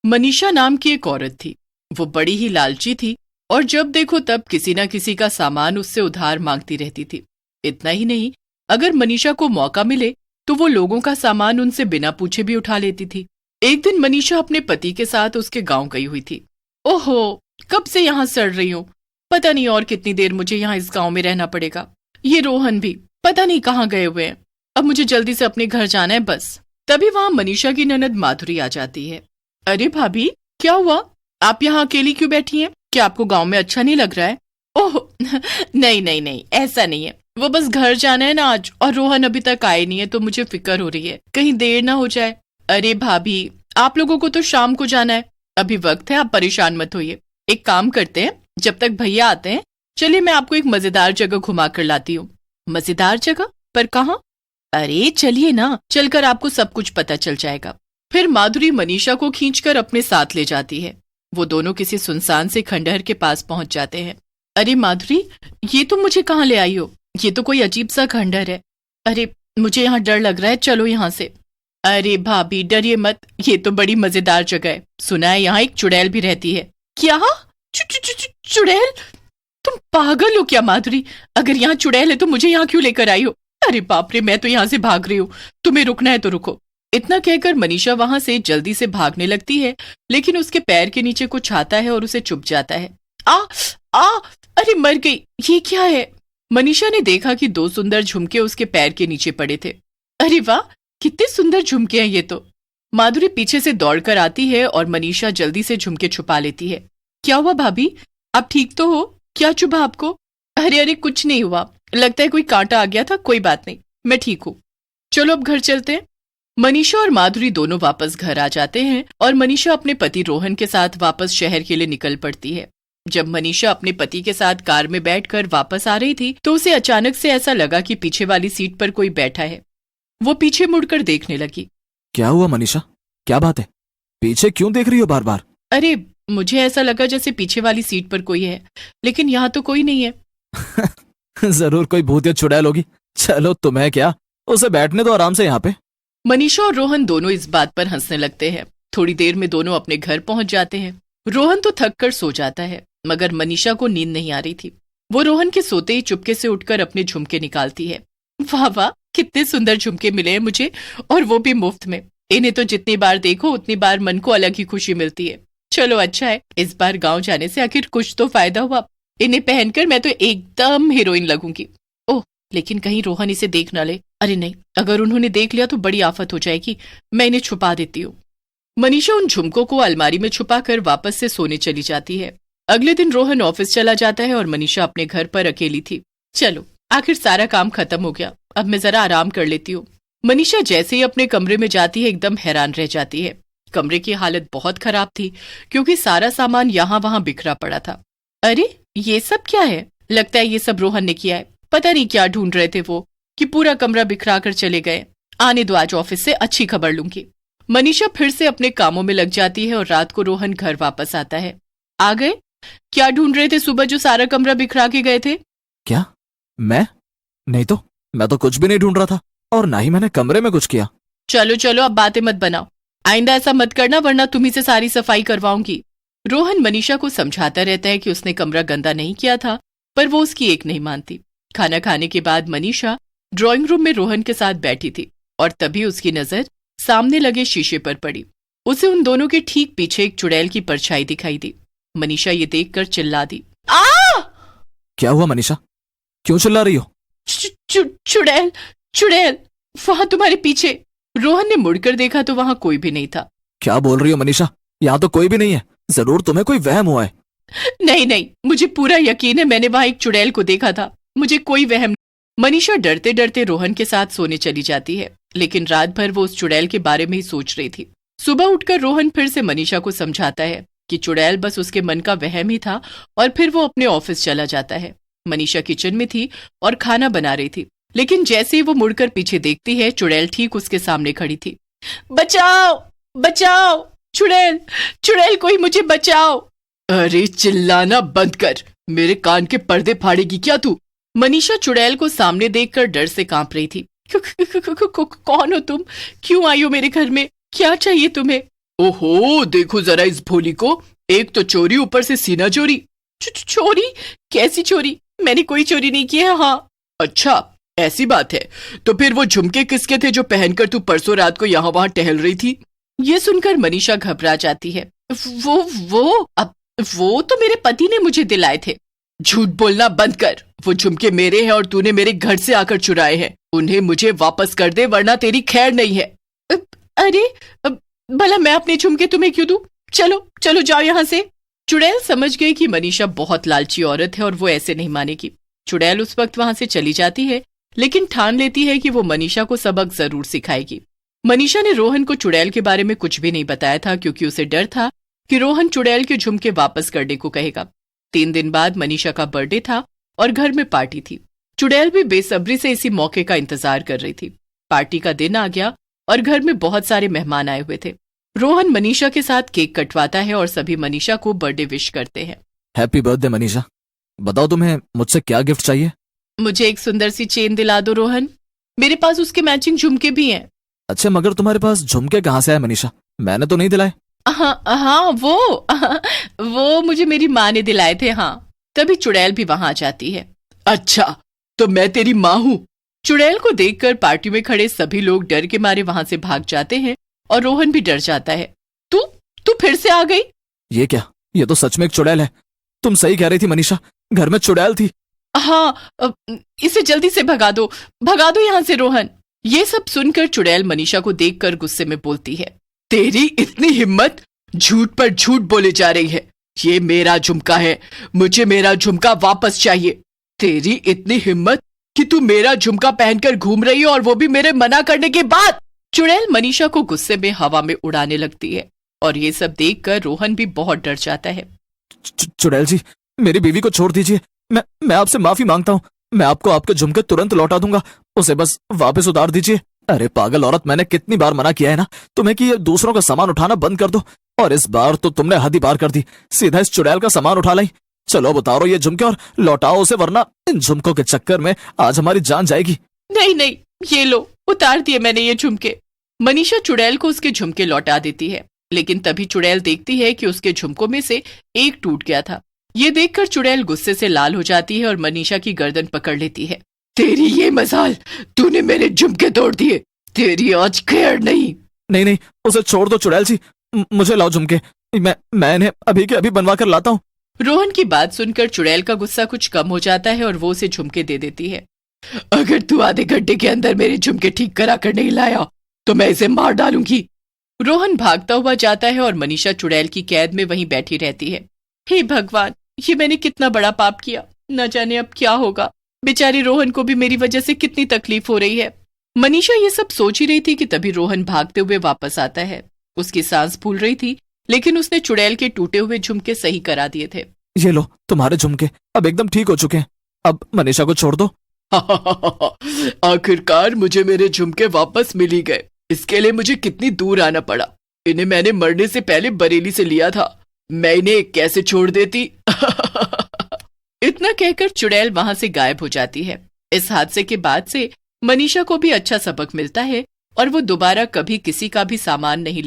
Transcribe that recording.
मनीषा नाम की एक औरत थी। वो बड़ी ही लालची थी और जब देखो तब किसी न किसी का सामान उससे उधार मांगती रहती थी। इतना ही नहीं, अगर मनीषा को मौका मिले तो वो लोगों का सामान उनसे बिना पूछे भी उठा लेती थी। एक दिन मनीषा अपने पति के साथ उसके गांव गई हुई थी। ओहो, कब से यहाँ सड़ रही हूँ, पता नहीं और कितनी देर मुझे यहाँ इस गांव में रहना पड़ेगा। ये रोहन भी पता नहीं कहाँ गए हुए हैं। अब मुझे जल्दी से अपने घर जाना है बस। तभी वहां मनीषा की ननद माधुरी आ जाती है। अरे भाभी, क्या हुआ? आप यहाँ अकेली क्यों बैठी हैं? क्या आपको गांव में अच्छा नहीं लग रहा है? ओह नहीं नहीं नहीं, ऐसा नहीं है। वो बस घर जाना है ना आज, और रोहन अभी तक आए नहीं है तो मुझे फिक्र हो रही है कहीं देर ना हो जाए। अरे भाभी, आप लोगों को तो शाम को जाना है, अभी वक्त है, आप परेशान मत होइए। एक काम करते हैं, जब तक भैया आते हैं चलिए मैं आपको एक मजेदार जगह घुमा कर लाती हूँ। मजेदार जगह? पर कहाँ? अरे चलिए ना, चलकर आपको सब कुछ पता चल जाएगा। फिर माधुरी मनीषा को खींचकर अपने साथ ले जाती है। वो दोनों किसी सुनसान से खंडहर के पास पहुंच जाते हैं। अरे माधुरी, ये तुम मुझे कहाँ ले आई हो? ये तो कोई अजीब सा खंडहर है। अरे मुझे यहाँ डर लग रहा है, चलो यहाँ से। अरे भाभी डरिए मत, ये तो बड़ी मजेदार जगह है। सुना है यहाँ एक चुड़ैल भी रहती है। क्या? चुड़ैल? तुम पागल हो क्या माधुरी? अगर यहाँ चुड़ैल है तो मुझे यहाँ क्यों लेकर आई हो? अरे बाप रे, मैं तो यहाँ से भाग रही हूँ, तुम्हें रुकना है तो रुको। इतना कहकर मनीषा वहां से जल्दी से भागने लगती है, लेकिन उसके पैर के नीचे कुछ आता है और उसे चुभ जाता है। आ आ अरे मर गई, ये क्या है? मनीषा ने देखा कि दो सुंदर झुमके उसके पैर के नीचे पड़े थे। अरे वाह, कितने सुंदर झुमके हैं ये तो। माधुरी पीछे से दौड़कर आती है और मनीषा जल्दी से झुमके छुपा लेती है। क्या हुआ भाभी, आप ठीक तो हो? क्या चुभा आपको? अरे अरे कुछ नहीं हुआ, लगता है कोई कांटा आ गया था, कोई बात नहीं, मैं ठीक हूँ। चलो अब घर चलते हैं। मनीषा और माधुरी दोनों वापस घर आ जाते हैं और मनीषा अपने पति रोहन के साथ वापस शहर के लिए निकल पड़ती है। जब मनीषा अपने पति के साथ कार में बैठकर वापस आ रही थी तो उसे अचानक से ऐसा लगा कि पीछे वाली सीट पर कोई बैठा है। वो पीछे मुड़कर देखने लगी। क्या हुआ मनीषा, क्या बात है? पीछे क्यों देख रही हो बार बार? अरे मुझे ऐसा लगा जैसे पीछे वाली सीट पर कोई है, लेकिन यहाँ तो कोई नहीं है। जरूर कोई भूत या चुड़ैल होगी। चलो तुम्हें क्या, उसे बैठने दो आराम से यहाँ पे। मनीषा और रोहन दोनों इस बात पर हंसने लगते हैं। थोड़ी देर में दोनों अपने घर पहुंच जाते हैं। रोहन तो थक कर सो जाता है, मगर मनीषा को नींद नहीं आ रही थी। वो रोहन के सोते ही चुपके से उठकर अपने झुमके निकालती है। वाह वाह, कितने सुंदर झुमके मिले हैं मुझे, और वो भी मुफ्त में। इन्हें तो जितनी बार देखो उतनी बार मन को अलग ही खुशी मिलती है। चलो अच्छा है, इस बार गांव जाने से आखिर कुछ तो फायदा हुआ। इन्हें पहनकर मैं तो एकदम हीरोइन लगूंगी। ओह, लेकिन कहीं रोहन इसे देख ना ले। अरे नहीं, अगर उन्होंने देख लिया तो बड़ी आफत हो जाएगी। मैं इन्हें छुपा देती हूँ। मनीषा उन झुमकों को अलमारी में छुपाकर वापस से सोने चली जाती है। अगले दिन रोहन ऑफिस चला जाता है और मनीषा अपने घर पर अकेली थी। चलो, आखिर सारा काम खत्म हो गया, अब मैं जरा आराम कर लेती हूँ। मनीषा जैसे ही अपने कमरे में जाती है एकदम हैरान रह जाती है। कमरे की हालत बहुत खराब थी क्योंकि सारा सामान यहाँ वहां बिखरा पड़ा था। अरे ये सब क्या है? लगता है ये सब रोहन ने किया है। पता नहीं क्या ढूंढ रहे थे वो कि पूरा कमरा बिखरा कर चले गए। आने दो, आज ऑफिस से अच्छी खबर लूंगी। मनीषा फिर से अपने कामों में लग जाती है और रात को रोहन घर वापस आता है। आ गए? क्या ढूंढ रहे थे सुबह जो सारा कमरा बिखरा के गए थे? क्या? मैं? नहीं तो, मैं तो कुछ भी नहीं ढूंढ रहा था, और ना ही मैंने कमरे में कुछ किया। चलो चलो, अब बातें मत बनाओ, आइंदा ऐसा मत करना वरना तुम्ही से सारी सफाई करवाऊंगी। रोहन मनीषा को समझाता रहता है कि उसने कमरा गंदा नहीं किया था, पर वो उसकी एक नहीं मानती। खाना खाने के बाद मनीषा ड्राइंग रूम में रोहन के साथ बैठी थी और तभी उसकी नजर सामने लगे शीशे पर पड़ी। उसे उन दोनों के ठीक पीछे एक चुड़ैल की परछाई दिखाई दी। मनीषा ये देखकर चिल्ला दी, आ! क्या हुआ मनीषा, क्यों चिल्ला रही हो? चुड़ैल, चुड़ैल वहां तुम्हारे पीछे। रोहन ने मुड़कर देखा तो वहां कोई भी नहीं था। क्या बोल रही हो मनीषा, यहाँ तो कोई भी नहीं है, जरूर तुम्हें कोई वहम हुआ है। नहीं नहीं, मुझे पूरा यकीन है, मैंने वहां एक चुड़ैल को देखा था, मुझे कोई वहम नहीं। मनीषा डरते डरते रोहन के साथ सोने चली जाती है, लेकिन रात भर वो उस चुड़ैल के बारे में ही सोच रही थी। सुबह उठकर रोहन फिर से मनीषा को समझाता है कि चुड़ैल बस उसके मन का वहम ही था, और फिर वो अपने ऑफिस चला जाता है। मनीषा किचन में थी और खाना बना रही थी, लेकिन जैसे ही वो मुड़कर पीछे देखती है चुड़ैल ठीक उसके सामने खड़ी थी। बचाओ बचाओ, चुड़ैल, चुड़ैल कोई मुझे बचाओ। अरे चिल्लाना बंद कर, मेरे कान के पर्दे फाड़ेगी क्या तू? मनीषा चुड़ैल को सामने देखकर डर से कांप रही थी। कौन हो तुम? क्यों आई हो मेरे घर में? क्या चाहिए तुम्हें? ओहो, देखो जरा इस भोली को, एक तो चोरी, ऊपर से सीना चोरी। चोरी? कैसी चोरी? मैंने कोई चोरी नहीं की है। हाँ। अच्छा, ऐसी बात है। तो फिर वो झुमके किसके थे जो पहनकर तू परसों रात को यहाँ वहां टहल रही थी? ये सुनकर मनीषा घबरा जाती है। वो तो मेरे पति ने मुझे दिलाए थे। झूठ बोलना बंद कर। वो झुमके मेरे हैं और तूने मेरे घर से आकर चुराए हैं। उन्हें मुझे वापस कर दे, वरना तेरी खैर नहीं है। अरे भला मैं अपने झुमके तुम्हें क्यों दूं? चलो चलो जाओ यहाँ से। चुड़ैल समझ गई कि मनीषा बहुत लालची औरत है और वो ऐसे नहीं मानेगी। चुड़ैल उस वक्त वहां से चली जाती है, लेकिन ठान लेती है कि वो मनीषा को सबक जरूर सिखाएगी। मनीषा ने रोहन को चुड़ैल के बारे में कुछ भी नहीं बताया था, क्योंकि उसे डर था कि रोहन चुड़ैल के झुमके वापस करने को कहेगा। 3 दिन बाद मनीषा का बर्थडे था और घर में पार्टी थी। चुड़ैल भी बेसब्री से इसी मौके का इंतजार कर रही थी। पार्टी का दिन आ गया और घर में बहुत सारे मेहमान आए हुए थे। रोहन मनीषा के साथ केक कटवाता है और सभी मनीषा को बर्थडे विश करते हैं। Happy birthday Manisha. बताओ तुम्हें मुझसे क्या गिफ्ट चाहिए? मुझे एक सुंदर सी चेन दिला दो रोहन। मेरे पास उसके मैचिंग झुमके भी हैं। अच्छा, मगर तुम्हारे पास झुमके कहाँ से आए मनीषा? मैंने तो नहीं दिलाए। हाँ, वो मुझे मेरी माँ ने दिलाए थे। हाँ। तभी चुड़ैल भी वहां आ जाती है। अच्छा, तो मैं तेरी माँ हूँ? चुड़ैल को देखकर पार्टी में खड़े सभी लोग डर के मारे वहां से भाग जाते हैं और रोहन भी डर जाता है। तू फिर से आ गई? ये क्या? ये तो सच में एक चुड़ैल है। तुम सही कह रही थी मनीषा, घर में चुड़ैल थी। हाँ, इसे जल्दी से भगा दो यहाँ से रोहन। ये सब सुनकर चुड़ैल मनीषा को देखकर गुस्से में बोलती है, तेरी इतनी हिम्मत, झूठ पर झूठ बोले जा रही है। ये मेरा झुमका है, मुझे मेरा झुमका वापस चाहिए। तेरी इतनी हिम्मत कि तू मेरा झुमका पहनकर घूम रही हो, और वो भी मेरे मना करने के बाद। चुड़ैल मनीषा को गुस्से में हवा में उड़ाने लगती है और ये सब देखकर रोहन भी बहुत डर जाता है। चुड़ैल जी, मेरी बीवी को छोड़ दीजिए। मैं आपसे माफी मांगता हूँ। मैं आपको आपके झुमके तुरंत लौटा दूंगा। उसे बस वापस उतार दीजिए। अरे पागल औरत, मैंने कितनी बार मना किया है ना तुम्हें कि ये दूसरों का सामान उठाना बंद कर दो, और इस बार तो तुमने हद ही पार कर दी। सीधा इस चुड़ैल का सामान उठा लाई। चलो अब उतारो ये झुमके और लौटाओ उसे, वरना इन झुमकों के चक्कर में आज हमारी जान जाएगी। नहीं, ये लो, उतार दिए मैंने ये झुमके। मनीषा चुड़ैल को उसके झुमके लौटा देती है, लेकिन तभी चुड़ैल देखती है कि उसके झुमकों में से एक टूट गया था। ये देखकर चुड़ैल गुस्से से लाल हो जाती है और मनीषा की गर्दन पकड़ लेती है। तेरी ये मजाल, तूने मेरे झुमके तोड़ दिए। तेरी आज खैर नहीं। नहीं, उसे छोड़ दो चुड़ैल जी। मुझे लाओ झुमके। मैं इन्हें अभी के अभी बनवा कर लाता हूँ। रोहन की बात सुनकर चुड़ैल का गुस्सा कुछ कम हो जाता है और वो उसे झुमके दे देती है। अगर तू आधे घंटे के अंदर मेरे झुमके ठीक करा कर नहीं लाया तो मैं इसे मार डालूंगी। रोहन भागता हुआ जाता है और मनीषा चुड़ैल की कैद में वहीं बैठी रहती है। हे भगवान, ये मैंने कितना बड़ा पाप किया। न जाने अब क्या होगा। बेचारे रोहन को भी मेरी वजह से कितनी तकलीफ हो रही है। मनीषा ये सब सोच ही रही थी कि तभी रोहन भागते हुए वापस आता है। उसकी सांस फूल रही थी, लेकिन उसने चुड़ैल के टूटे हुए झुमके सही करा दिए थे। ये लो तुम्हारे झुमके, अब एकदम ठीक हो चुके हैं। अब मनीषा को छोड़ दो। आखिरकार मुझे मेरे झुमके वापस मिल ही गए। इसके लिए मुझे कितनी दूर आना पड़ा। इन्हें मैंने मरने से पहले बरेली से लिया था। मैं इन्हें कैसे छोड़ देती। इतना कहकर चुड़ैल वहां से गायब हो जाती है। इस हादसे के बाद से मनीषा को भी अच्छा सबक मिलता है और वो दोबारा कभी किसी का भी सामान नहीं